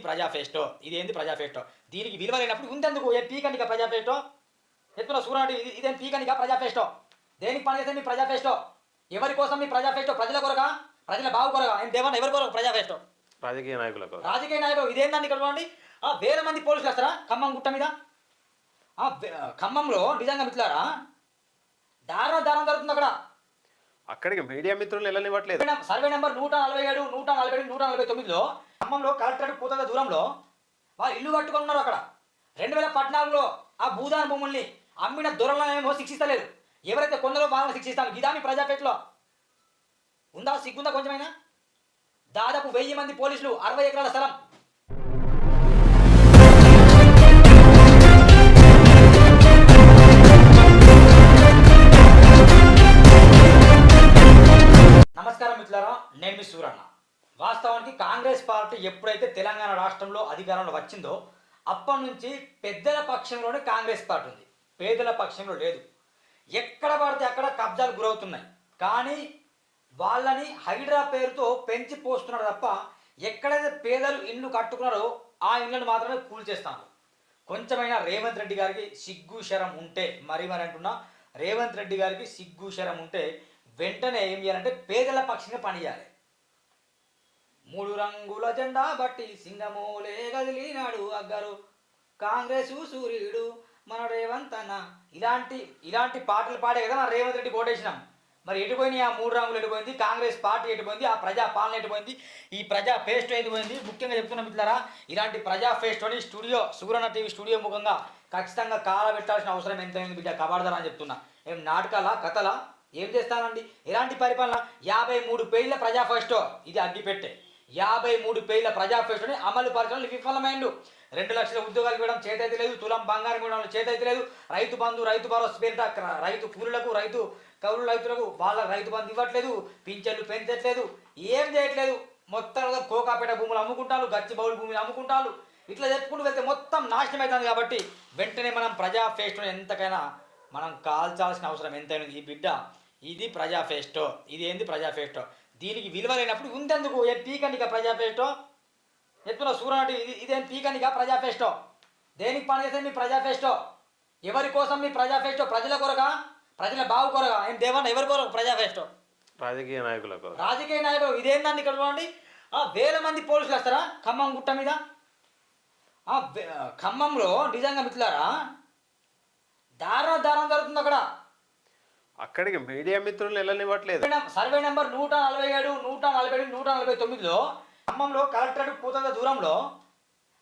ప్రజాఫేస్టో ఇదేంది ప్రజాఫేస్టో దీనికి విలువ లేనప్పుడు ఉందెందుకు ఏ పీకనిక ప్రజాఫేస్టో ఎత్తున సూర్యనాటి ఇదేం పీకనిక ప్రజాఫేస్టో దేనికి పనిచేస్తే మీ ప్రజాఫేస్టో ఎవరి కోసం మీ ప్రజాఫేస్టో ప్రజల కొరగా ప్రజల బాగు కొరగా ఏం దేవన్న ఎవరి కొరకు ప్రజాఫేస్టో రాజకీయ నాయకులకు రాజకీయ నాయకులు ఇదేందండి ఇక్కడ చూడండి వేల మంది పోలీసులు వస్తారా ఖమ్మం గుట్ట మీద ఖమ్మంలో నిజంగా మిత్రులారా దారుణం జరుగుతుంది అక్కడికి మీడియా మిత్రులు వెళ్ళనివ్వట్లేదు. సర్వే నెంబర్ 147 147 149లో ఖమ్మంలో కలెక్టరేట్ పూత దూరంలో వాళ్ళు ఇల్లు కట్టుకొని ఉన్నారు. అక్కడ 2014లో ఆ భూదాన భూముల్ని అమ్మిన దొరలనేమో శిక్షిస్తలేదు. ఎవరైతే కొందరో వాళ్ళని శిక్షిస్తారు. ఇదామి ప్రజాపేటలో ఉందా సిగ్గుందా కొంచెమైనా? దాదాపు 1000 మంది పోలీసులు 60 ఎకరాల స్థలం. నమస్కారం మిత్రులారా, నేను మీ సూరన్న. వాస్తవానికి కాంగ్రెస్ పార్టీ ఎప్పుడైతే తెలంగాణ రాష్ట్రంలో అధికారంలో వచ్చిందో అప్పటి నుంచి పెద్దల పక్షంలోనే కాంగ్రెస్ పార్టీ ఉంది, పేదల పక్షంలో లేదు. ఎక్కడ పడితే అక్కడ కబ్జాలు గురవుతున్నాయి. కానీ వాళ్ళని హైడ్రా పేరుతో పెంచి పోస్తున్నారు తప్ప ఎక్కడైతే పేదలు ఇల్లు కట్టుకున్నారో ఆ ఇళ్ళను మాత్రమే కూల్చేస్తాను. కొంచెమైనా రేవంత్ రెడ్డి గారికి సిగ్గు శరం ఉంటే మరి అంటున్నా, రేవంత్ రెడ్డి గారికి సిగ్గు శరం ఉంటే వెంటనే ఏం చేయాలంటే పేదల పక్షంగా పనిచేయాలి. 3 రంగుల జెండా బట్టి సింగమోలే గదిలినాడు అగ్గరు కాంగ్రెస్ సూర్యుడు మన రేవంత్ అన్న, ఇలాంటి పాటలు పాడే కదా మన రేవంత్ రెడ్డి కోటేసినాం. మరి ఎటుపోయింది ఆ 3 రంగులు? ఎటుపోయింది కాంగ్రెస్ పార్టీ? ఎటుపోయింది ఆ ప్రజా పాలన? ఎటుపోయింది ఈ ప్రజా ఫేస్టో? ఎటుపోయింది? ముఖ్యంగా చెప్తున్నా మిత్రులారా, ఇలాంటి ప్రజా ఫేస్టోని స్టూడియో సూరన్న టీవీ స్టూడియో ముఖంగా ఖచ్చితంగా కాలబెట్టాల్సిన అవసరం ఎంతైంది బిడ్డ. కబాడదారా అని చెప్తున్నా. ఏం నాటకాలా కథలా ఏం చేస్తానండి? ఎలాంటి పరిపాలన? 53 పేజీల ప్రజా ఫేస్టో ఇది అగ్గిపెట్టే. 53 పేజీల ప్రజా ఫేస్టోని అమలు పరచడంలో విఫలమైండు. 2 లక్షల ఉద్యోగాలు ఇవ్వడం చేతైతే లేదు, తులం బంగారం ఇవ్వడం చేతైతే లేదు, రైతు బంధు రైతు భరోసా పేరిట రైతు కూలీలకు కౌలు రైతులకు వాళ్ళ రైతు బంధు ఇవ్వట్లేదు, పింఛన్లు పెంచట్లేదు, ఏం చేయట్లేదు. మొత్తం కోకాపేట భూములు అమ్ముకుంటారు, గచ్చిబౌలి భూములు అమ్ముకుంటారు. ఇట్లా చెప్పుకుంటూ వెళ్తే మొత్తం నాశనం అవుతుంది. కాబట్టి వెంటనే మనం ప్రజా ఫేస్టోని ఎంతకైనా మనం కాల్చాల్సిన అవసరం ఎంతైనా. ఈ బిడ్డ ఇది ప్రజా ఫేస్టో, ఇది ఏంది ప్రజా ఫేస్టో దీనికి విలువ లేనప్పుడు ఉందెందుకు ఏ పీకనిక ప్రజా ఫేస్టో ఎత్తున సూర్యనాటి ఇదేం పీకనిక ప్రజా ఫేస్టో దేనికి పనిచేస్తే మీ ప్రజా ఫేస్టో ఎవరి కోసం మీ ప్రజా ఫేస్టో ప్రజల కొరగా ప్రజల బాగు కొరగా ఏం దేవన్న ఎవరి కొరకు ప్రజా ఫేస్టో రాజకీయ నాయకులకు ఇదేందండి ఇక్కడ చూడండి వేల మంది పోలీసులు వస్తారా ఖమ్మం గుట్ట మీద ఖమ్మంలో నిజంగా మిత్రులారా దారుణం జరుగుతుంది. అక్కడికి మీడియా మిత్రులు వెళ్ళనివ్వట్లేదు. సర్వే నెంబర్ 147 147 149లో ఖమ్మంలో కలెక్టరేట్ పూత దూరంలో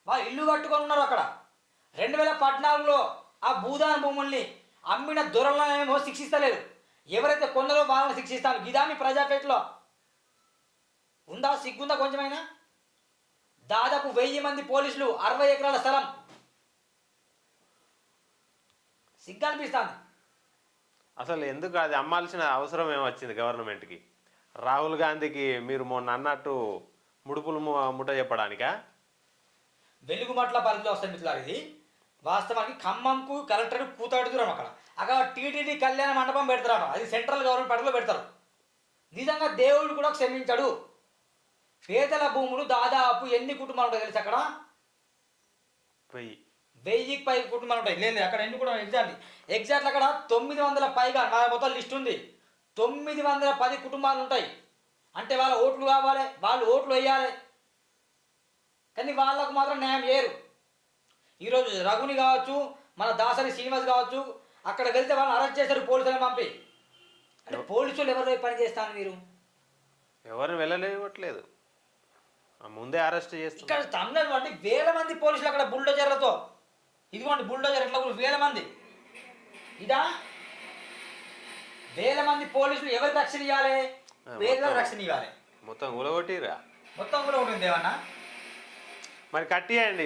వాళ్ళు ఇల్లు కట్టుకొని ఉన్నారు. అక్కడ 2014లో ఆ భూదాన భూముల్ని అమ్మిన దొరలనేమో శిక్షిస్తలేదు. ఎవరైతే కొందరో వాళ్ళని శిక్షిస్తారు. ఇదామి ప్రజాపేటలో ఉందా సిగ్గుందా కొంచెమైనా? దాదాపు 1000 మంది పోలీసులు 60 ఎకరాల స్థలం. సిగ్గు అనిపిస్తుంది. అసలు ఎందుకు అది అమ్మాల్సిన అవసరం ఏమొచ్చింది గవర్నమెంట్కి? రాహుల్ గాంధీకి మీరు మొన్న అన్నట్టు ముడుపులు ముఠ చెప్పడానికా? వెలుగుమట్ల పరిధిలో వస్తుంది మిత్రులారు. ఇది వాస్తవానికి ఖమ్మంకు కలెక్టరేట్ కూతాడు దూరం. అక్కడ టీటీడీ కళ్యాణ మండపం పెడతారు. అది సెంట్రల్ గవర్నమెంట్ పరిధిలో పెడతారు. నిజంగా దేవుడు కూడా క్షమించాడు. పేదల భూములు దాదాపు ఎన్ని కుటుంబాలు ఉంటాయి తెలుసు? అక్కడ 1000కి పై కుటుంబాలు ఉంటాయి. లేదు అక్కడ ఎన్ని కూడా ఎగ్జాక్ట్ అక్కడ 900 పైగా నా మొత్తం లిస్ట్ ఉంది. 910 కుటుంబాలు ఉంటాయి. అంటే వాళ్ళ ఓట్లు కావాలి, వాళ్ళు ఓట్లు వేయాలి. కానీ వాళ్ళకు మాత్రం న్యాయం చేయరు. ఈరోజు రఘుని కావచ్చు, మన దాసరి శ్రీనివాస్ కావచ్చు, అక్కడ వెళ్తే వాళ్ళని అరెస్ట్ చేశారు పోలీసులను పంపి. అంటే పోలీసులు ఎవరు పని చేస్తాను? మీరు ఎవరిని వెళ్ళలేవట్లేదు, ముందే అరెస్ట్ చేస్తారు. ఇక్కడ తమిళనాడు అంటే వేల మంది పోలీసులు అక్కడ బుల్డోజర్లతో. ఇదిగోండి బుల్డోజర్ ఎట్లా వేల మంది. ఇదా వేల మంది పోలీసులు ఎవరికి రక్షణ ఇవ్వాలి? పేదలకు రక్షణ ఇవ్వాలి. మొత్తం కూలగొట్టిరా, మొత్తం కూలగొట్టింది ఏమన్నా. మరి కట్టియండి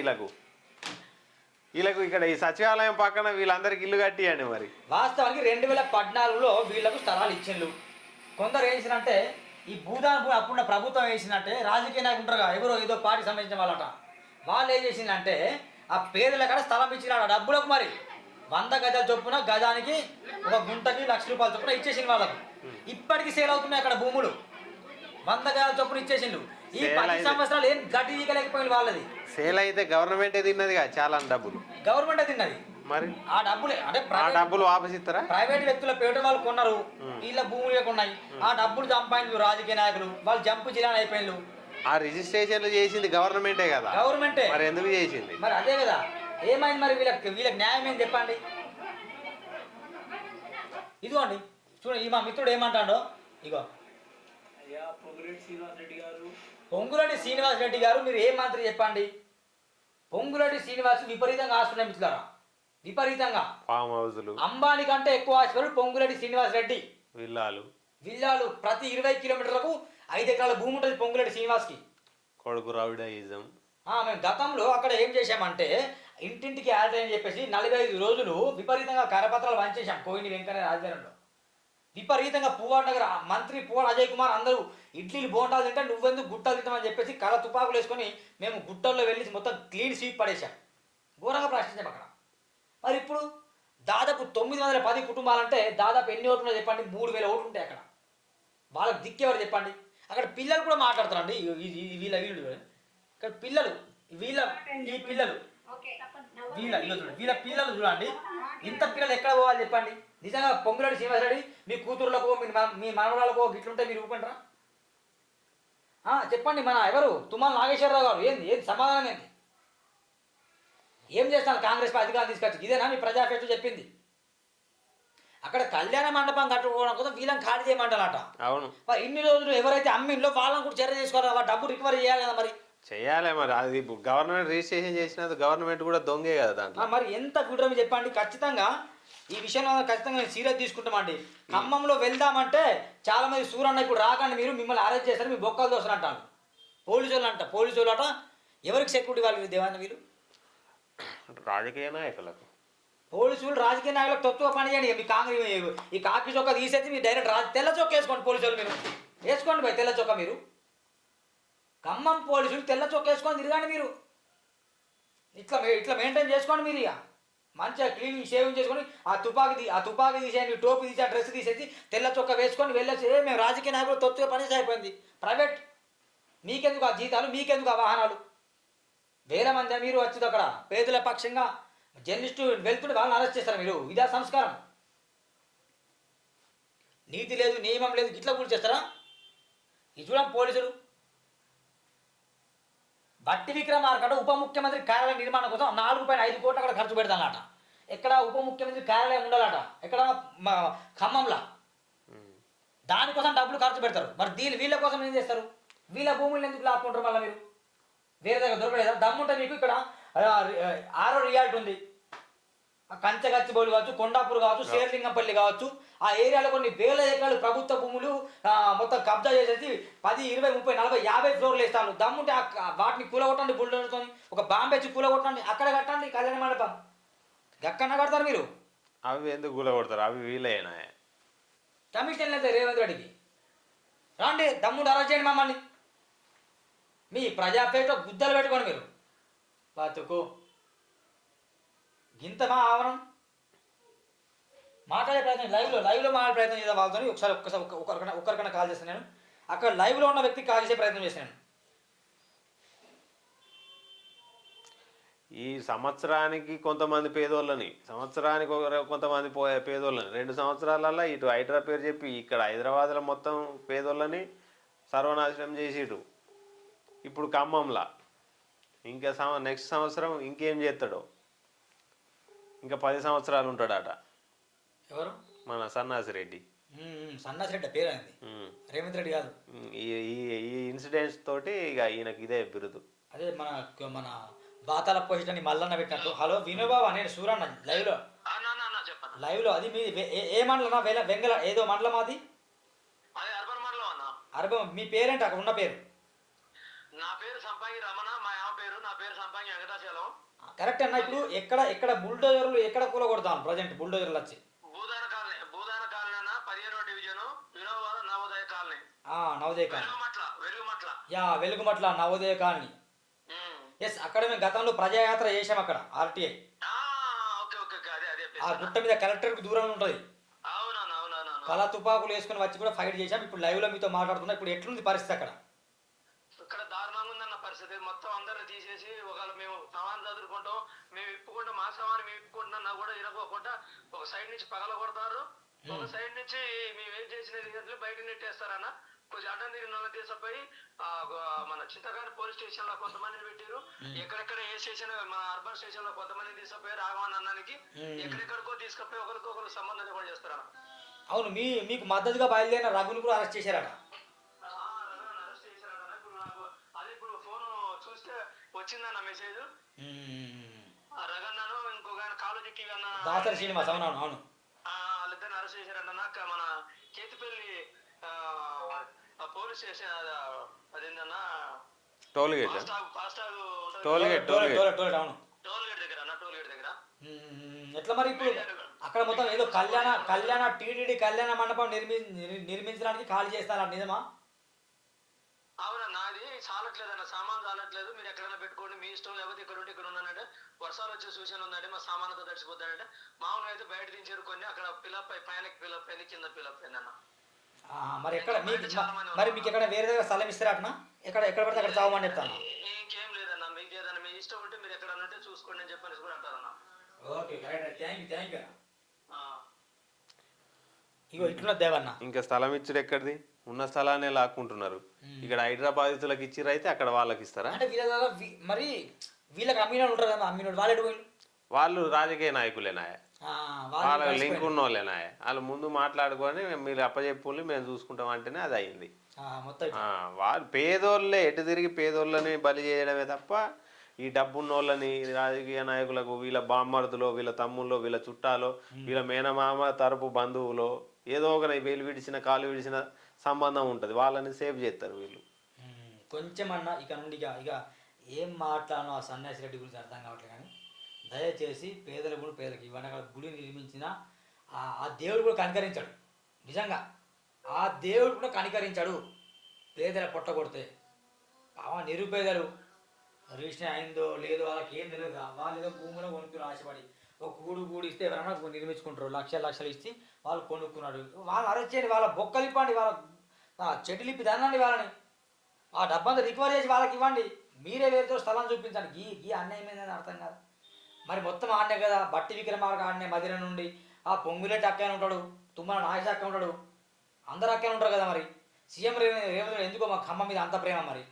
వీళ్ళకు ఇక్కడ ఈ సచివాలయం పక్కన వీళ్ళందరికి ఇల్లు కట్టియండి. మరి వాస్తవానికి 2014లో వీళ్ళకు స్థలాలు ఇచ్చిండ్రు. కొందరు వేసినంటే ఈ భూదాన అప్పుడున్న ప్రభుత్వం వేసినట్టే రాజకీయ నాయకులు ఉంటారుగా, ఎవరో ఏదో పార్టీ సంబంధించిన వాళ్ళట. వాళ్ళు ఏం చేసిందంటే ఆ పేదల కాడ స్థలం ఇచ్చినాడు డబ్బులకు. మరి 100 గజాల చొప్పున గజానికి ఒక గుంటకి ₹1,00,000 చొప్పున ఇచ్చేసింది వాళ్ళకు. ఇప్పటికీ సేల్ అవుతున్నాయి అక్కడ భూములు. 100 గజాల చొప్పున ఇచ్చేసిండు. ఈ సేల్ 10 అయితే సంవత్సరాలు ఏం గడ్డి తీయలేకపోయింది వాళ్ళది. సేల్ అయితే గవర్నమెంటే తిన్నదిగా చాలా డబ్బులు. గవర్నమెంట్ తిన్నది. మరి ఆ డబ్బులే అంటే ఆ డబ్బులు వాపస్ ఇస్తారా? ప్రైవేట్ వ్యక్తుల పేట వాళ్ళు కొన్నారు, వీళ్ళ భూములు లేకున్నాయి. ఆ డబ్బులు సంపాదించు రాజకీయ నాయకులు, వాళ్ళు జంపు జిల్లా అయిపోయినారు. ఆ రిజిస్ట్రేషన్లు చేసింది గవర్నమెంటే కదా, గవర్నమెంటే. మరి ఎందుకు చేసింది? మరి అదే కదా ఏమైంది మరి వీళ్ళకి న్యాయం ఏం చెప్పండి. ఇదిగోండి చూడండి, ఈ మా మిత్రుడు ఏమంటాడో ఇగో. పొంగులేటి శ్రీనివాస్ రెడ్డి గారు మీరు ఏ మంత్రి చెప్పండి. పొంగులేటి శ్రీనివాస్ విపరీతంగా ఆస్తున్నాయి మిత్రులారా, విపరీతంగా. ఫామ్ హౌస్లు, అంబానీ కంటే ఎక్కువ ఆశపడు పొంగులేటి శ్రీనివాస్ రెడ్డి. విల్లాలు ప్రతి 20 కిలోమీటర్లకు 5 ఎకరాల భూమి ఉంటుంది పొంగులేటి శ్రీనివాస్కి. కొడుకు రౌడీయిజం. మేము గతంలో అక్కడ ఏం చేశామంటే ఇంటింటికి యాడ్ అని చెప్పేసి 45 రోజులు విపరీతంగా కరపత్రాలు పంచేశాం కోయిని వెంకయ్య ఆధ్వర్యంలో. విపరీతంగా పువ్వాడ నగర్ మంత్రి పువ్వాడ అజయ్ కుమార్ అందరూ ఇడ్లీలు బోండాలు తింటే నువ్వెందుకు గుట్టలు తింటామని చెప్పేసి కళ్ళ తుపాకులు వేసుకొని మేము గుట్టల్లో వెళ్ళి మొత్తం క్లీన్ స్వీప్ పడేశాం, ఘోరంగా ప్రశ్నించాం అక్కడ. మరి ఇప్పుడు దాదాపు 910 కుటుంబాలంటే దాదాపు ఎన్ని ఓట్లు ఉన్నాయో చెప్పండి? 3000 ఓట్లు ఉంటాయి అక్కడ. వాళ్ళకి దిక్కేవారు చెప్పండి. అక్కడ పిల్లలు కూడా మాట్లాడతారండి. వీళ్ళ ఇక్కడ పిల్లలు ఈ పిల్లలు వీళ్ళ పిల్లలు చూడండి, ఇంత పిల్లలు ఎక్కడ పోవాలి చెప్పండి? నిజంగా పొంగులేటి శ్రీనివాసరెడ్డి మీ కూతుర్లకో మీ మనవరాలకో గిట్లుంటే మీరు ఊరుకుంటారా? చెప్పండి. మన ఎవరు తుమ్మల నాగేశ్వరరావు గారు ఏంది సమాధానం ఏంది? ఏం చేస్తాను కాంగ్రెస్ అధికారం తీసుకొచ్చి? ఇదేనా మీ ప్రజాపేట చెప్పింది? అక్కడ కళ్యాణ మండపం కట్టుకోవడం కోసం వీళ్ళని ఖాళీ చేయమంటారట. అవును. మరి ఇన్ని రోజులు ఎవరైతే అమ్మిందో వాళ్ళని కూడా చర్య తీసుకోవాలి, డబ్బు రికవరీ చేయాలి కదా. మరి చేయాలి. మరి అది గవర్నమెంట్ రిజిస్ట్రేషన్ చేసినది గవర్నమెంట్ కూడా దొంగే కదా దాంట్లో. మరి ఎంత గుడ్రమి చెప్పండి. ఖచ్చితంగా ఈ విషయంలో ఖచ్చితంగా నేను సీరియస్ తీసుకుంటామండి. ఖమ్మంలో వెళ్దామంటే చాలా మంది సూరన్న ఇప్పుడు రాకండి, మిమ్మల్ని అరెస్ట్ చేస్తారు, మీ బొక్కలు దోసలు అంటాను. పోలీసు వాళ్ళు అట ఎవరికి సెక్యూరిటీ వాళ్ళు దేవాన్ని వీళ్ళు రాజకీయ నాయకులకు. పోలీసులు రాజకీయ నాయకులకు తొత్తుగా పని చేయండి. మీ కాంగ్రెస్ ఈ కాకి చొక్క తీసేసి మీరు డైరెక్ట్ తెల్ల చొక్క వేసుకోండి. పోలీసులు మీరు వేసుకోండి భయ్ తెల్ల చొక్క. మీరు ఖమ్మం పోలీసులు తెల్ల చొక్క వేసుకొని తిరగండి. మీరు ఇట్లా మెయింటైన్ చేసుకోండి. మీరు ఇక మంచిగా క్లీనింగ్ షేవింగ్ చేసుకొని ఆ తుపాకి తీసేయండి, టోపీ తీసి ఆ డ్రెస్ తీసేసి తెల్ల చొక్క వేసుకొని వెళ్ళేసి మేము రాజకీయ నాయకులు తొత్తుగా పని అయిపోయింది. ప్రైవేట్ మీకెందుకు ఆ జీతాలు, మీకెందుకు ఆ వాహనాలు? వేల మంది మీరు వచ్చేది అక్కడ పేదల పక్షంగా జర్నలిస్టు వెళ్తుంటే వాళ్ళని అరెస్ట్ చేస్తారు. మీరు ఇదే సంస్కారం? నీతి లేదు, నియమం లేదు, ఇట్లా కూడా చేస్తారా? ఇది చూడండి పోలీసులు. బట్టి విక్రమార్క ఉప ముఖ్యమంత్రి కార్యాలయం నిర్మాణం కోసం 4.5 కోట్లు అక్కడ ఖర్చు పెడతానట. ఎక్కడ ఉప ముఖ్యమంత్రి కార్యాలయం ఉండాలట, ఎక్కడ ఖమ్మంలో. దానికోసం డబ్బులు ఖర్చు పెడతారు. మరి వీళ్ళ కోసం ఏం చేస్తారు? వీళ్ళ భూములను ఎందుకు లాక్కుంటారు? మళ్ళీ మీరు వేరే దగ్గర దొరకలేదా? దమ్ముంటే మీకు ఇక్కడ ఆరో రియాల్టీ ఉంది, కంచగచ్చిబౌలి కావచ్చు, కొండాపూర్ కావచ్చు, శేర్లింగంపల్లి కావచ్చు. ఆ ఏరియాలో కొన్ని వేల ఎకరాలు ప్రభుత్వ భూములు మొత్తం కబ్జా చేసేసి 10, 20, 30, 40, 50 ఫ్లోర్లు వేస్తాను. దమ్ముంటే వాటిని కూలగొట్టండి, బుల్డోజర్తో ఒక బాంబు వచ్చి కూలగొట్టండి, అక్కడ కట్టండి కళ్యాణ మండపం. ఎక్కడన్నా కడతారు మీరు? అవి ఎందుకు కూలగొడతారు? అవి వీలైనా కమిషన్ లేదు రేవంత్ రెడ్డికి. రండి దమ్ముండి అరెస్ట్ చేయండి మమ్మల్ని. మీ ప్రజాపేట గుద్దలు పెట్టుకోండి మీరు. బతుకు గింతమా ఆవరం మాట్లాడే ప్రయత్నం లైవ్లో మాట్లాడే ప్రయత్నం చేద్దాం వాళ్ళతో. ఒక్కరికన్నా కాల్ చేస్తాను నేను. అక్కడ లైవ్లో ఉన్న వ్యక్తికి కాల్ చేసే ప్రయత్నం చేస్తాను. ఈ సంవత్సరానికి కొంతమంది పేదోళ్ళని, సంవత్సరానికి కొంతమంది పేదోళ్ళని, 2 సంవత్సరాలలో ఇటు హైడ్రా పేరు చెప్పి ఇక్కడ హైదరాబాద్లో మొత్తం పేదోళ్ళని సర్వనాశనం చేసిడు. ఇప్పుడు ఖమ్మంలా ఇంకా నెక్స్ట్ సంవత్సరం ఇంకేం చేస్తాడో, ఇంకా 10 సంవత్సరాలు ఉంటాడట. ఎవరు? మన సన్నాసిరెడ్డి. సన్నాసిరెడ్డి పేరు అయింది, రేవంత్ రెడ్డి కాదు. ఈ ఇన్సిడెంట్స్ తోటి ఇక ఈయనకి ఇదే బిరుదు. అదే మన బాతాల పొజిషన్ మల్లన్న పెట్టినట్టు. హలో వినోబాబా, నేను సూరన్న లైవ్లో అది మీ ఏ మండలం? వెంగళ ఏదో మండలం అది అర్బన్. మీ పేరేంటి అక్కడ ఉన్న పేరు? నా పేరు సంపాంగి రమణ, మా పేరు నా పేరు సంపాంగి వెంకటాచలం. కరెక్ట్ అన్న. ఇప్పుడు ఎక్కడ బుల్డోజర్లు ఎక్కడ కూలగొడతాను ప్రజెంట్? బుల్డోజర్లు వచ్చి భూదాన కాలనీ 15వ డివిజన్ వినోబాల Navodaya colony. Navodaya colony, Velugumatla Navodaya colony. Yes, అక్కడ మేము గతంలో ప్రజాయాత్ర చేసాం అక్కడ ఆర్టీఐ. ఆ గుట్ట మీద కలెక్టర్కి దూరంలో ఉంటుంది. కళ తుపాకులు వేసుకుని వచ్చి కూడా ఫైట్ చేసాం. ఇప్పుడు లైవ్లో మీతో మాట్లాడుతున్నా. ఇప్పుడు ఎట్లుంది పరిస్థితి అక్కడ? ఇక్కడ మొత్తం అందరిని తీసేసి ఒకవేళ మేము సమాన్ చదువుకుంటాం, మేము ఇప్పుకుంటాం, మా సమానం మేము ఇప్పుకుంటున్నా కూడా ఇరగకుండా ఒక సైడ్ నుంచి పగల కొడతారు, ఒక సైడ్ నుంచి మేము ఏం చేసినది బయట నెట్టేస్తారన్న. కొంచెం అడ్డం తిరిగిన వాళ్ళని తీసుకుపోయి మన చింతకాని పోలీస్ స్టేషన్ లో కొంతమందిని పెట్టారు, ఎక్కడెక్కడ ఏ స్టేషన్ మన అర్బన్ స్టేషన్ లో కొంతమందిని తీసుకుపోయి రాఘవన్ అన్నానికి ఎక్కడెక్కడికో తీసుకుపోయి ఒకరికొకరు సంబంధం కూడా చేస్తారన్న. అవును, మీకు మద్దతుగా బయలుదేరిన రఘుని కూడా అరెస్ట్ చేశారట. అరెస్ట్ చేశారన్న. ఇప్పుడు నాకు అదే ఇప్పుడు ఫోన్ చూస్తే వచ్చిందన్న మెసేజ్, రగన్నను ఇంకొక ఆయన కాలేజీ టీవీ అన్న దాసరి శ్రీనివాస్. అవును అవును. వాళ్ళిద్దరిని అరెస్ట్ చేశారంట. నాకు మన కేతిపల్లి పోలీస్ స్టేషన్ అదేంటన్నా toll gate FASTag toll gate అవును. టోల్ గేట్ దగ్గర అన్న, టోల్ గేట్ దగ్గర. ఎట్లా మరి ఇప్పుడు అక్కడ మొత్తం ఏదో కళ్యాణ టీటీడీ కళ్యాణ మండపం నిర్మించడానికి ఖాళీ చేస్తారా, నిజమా? అవునన్నా, అది చాలట్లేదన్న, సామాన్ చాలట్లేదు, మీరు ఎక్కడైనా పెట్టుకోండి మీ ఇష్టం, లేకపోతే ఇక్కడ ఉంటే ఇక్కడ ఉన్నానంటే వర్షాలు వచ్చే సూచన ఉందంటే మా సామాన్తో తడిసిపోతానంటే మామూలుగా అయితే బయట దించారు కొన్ని, అక్కడ పిలప్ అయి పైనకి పిలప్ అయింది, కింద పిలప్ అయింది అన్న. మరి ఎక్కడ మీకు ఎక్కడ వేరే దగ్గర స్థలం ఇస్తారా అట్నా? ఎక్కడ పడితే అక్కడ చావమని చెప్తాను. ఇంకేం లేదన్న, మీకు ఏదన్నా మీ ఇష్టం ఉంటే మీరు ఎక్కడన్నా ఉంటే చూసుకోండి అని చెప్పనేసి కూడా అంటారన్న. Okay, thank you. ఇగో ఇట్లా దేవన్న ఇంకా స్థలం ఇచ్చుడు ఎక్కడిది? ఉన్న స్థలాన్ని లాక్కుంటున్నారు. ఇక్కడ హైదరాబాదీతులకు ఇచ్చిర్రు, అయితే అక్కడ వాళ్ళకి ఇస్తారా? అంటే వీళ్ళ దగ్గర మరి వీళ్ళకి అమ్మినోళ్ళు ఉంటారు కదా, అమ్మినోడు వాళ్ళు ఎటు పోయిండు? వాళ్ళు రాజకీయ నాయకులేనాయ, వాళ్ళకి లింక్ ఉన్న వాళ్ళేనాయ. వాళ్ళు ముందు మాట్లాడుకొని మీరు అప్పచెప్పుల్ని మేము చూసుకుంటాం అంటేనే అది అయింది. మొత్తం వాళ్ళు పేదోళ్ళే, ఎటు తిరిగి పేదోళ్ళని బలి చేయడమే తప్ప ఈ డబ్బున్న వాళ్ళని రాజకీయ నాయకులకు వీళ్ళ బామ్మర్దులో, వీళ్ళ తమ్ముల్లో, వీళ్ళ చుట్టాలో, వీళ్ళ మేనమామ తరపు బంధువులో ఏదో ఒక వేలు విడిచిన కాలు విడిచిన సంబంధం ఉంటుంది, వాళ్ళని సేవ్ చేస్తారు వీళ్ళు. కొంచెం అన్న ఇక నుండి ఇక ఏం మాట్లాడను ఆ సన్యాసి రెడ్డి గురించి అర్థం కావట్లేదు. కానీ దయచేసి పేదలకు ఇవన్నీ అక్కడ గుడి నిర్మించిన ఆ దేవుడు కూడా కనికరించాడు. నిజంగా ఆ దేవుడు కూడా కనికరించాడు. పేదల పొట్ట కొడితే నిరుపేదలు రిజిస్ట్రేషన్ అయిందో లేదో వాళ్ళకి ఏం తెలియదు. వాళ్ళు ఏదో భూమిలో కొనుక్కుని ఆశపడి ఒక కూడు ఇస్తే ఎవరైనా నిర్మించుకుంటారు, లక్షలు ఇస్తే వాళ్ళు కొనుక్కున్నాడు. వాళ్ళు అరెస్ట్ చేయండి, వాళ్ళ బొక్కలు ఇవ్వండి, వాళ్ళ చెట్టులు ఇప్పి దానండి, వాళ్ళని ఆ డబ్బంతా రికవర్ చేసి వాళ్ళకి ఇవ్వండి. మీరే వేరుతో స్థలం చూపించండి. ఈ అన్యాయం ఏందని అర్థం కాదు. మరి మొత్తం ఆడనే కదా, బట్టి విక్రమార్క ఆడనే మదిర నుండి ఆ పొంగులేటి అక్కనే ఉంటాడు, తుమ్మల నాగేశ్ అక్క ఉంటాడు, అందరు అక్కనే ఉంటారు కదా. మరి సీఎం రేవంత్ ఎందుకో మా ఖమ్మం మీద అంత ప్రేమ? మరి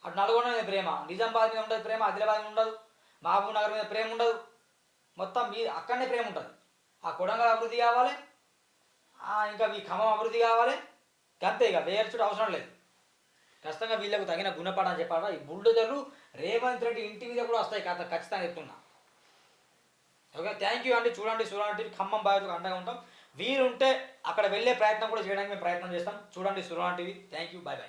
అటు నల్గొండ మీద ప్రేమ, నిజామాబాద్ మీద ఉండదు ప్రేమ, ఆదిలాబాద్ మీద ఉండదు, మహబూబ్ నగర్ మీద ప్రేమ ఉండదు, మొత్తం మీ అక్కడనే ప్రేమ ఉంటుంది. ఆ కొడంగల్ అభివృద్ధి కావాలి, ఇంకా ఈ ఖమ్మం అభివృద్ధి కావాలి, అంతే. ఇక వేర్చుడు అవసరం లేదు. ఖచ్చితంగా వీళ్ళకు తగిన గుణపాఠం చెప్పాలా. ఈ బుల్డోజర్లు రేవంత్ రెడ్డి ఇంటి మీద కూడా వస్తాయి కథ, ఖచ్చితంగా చెప్తున్నా. ఓకే, థ్యాంక్ యూ అండి. చూడండి సురాన్ ఖమ్మం బాధ్యతకు అండగా ఉంటాం. వీరుంటే అక్కడ వెళ్ళే ప్రయత్నం కూడా చేయడానికి మేము ప్రయత్నం చేస్తాం. చూడండి సురాన్ టీవీ. Thank you, bye.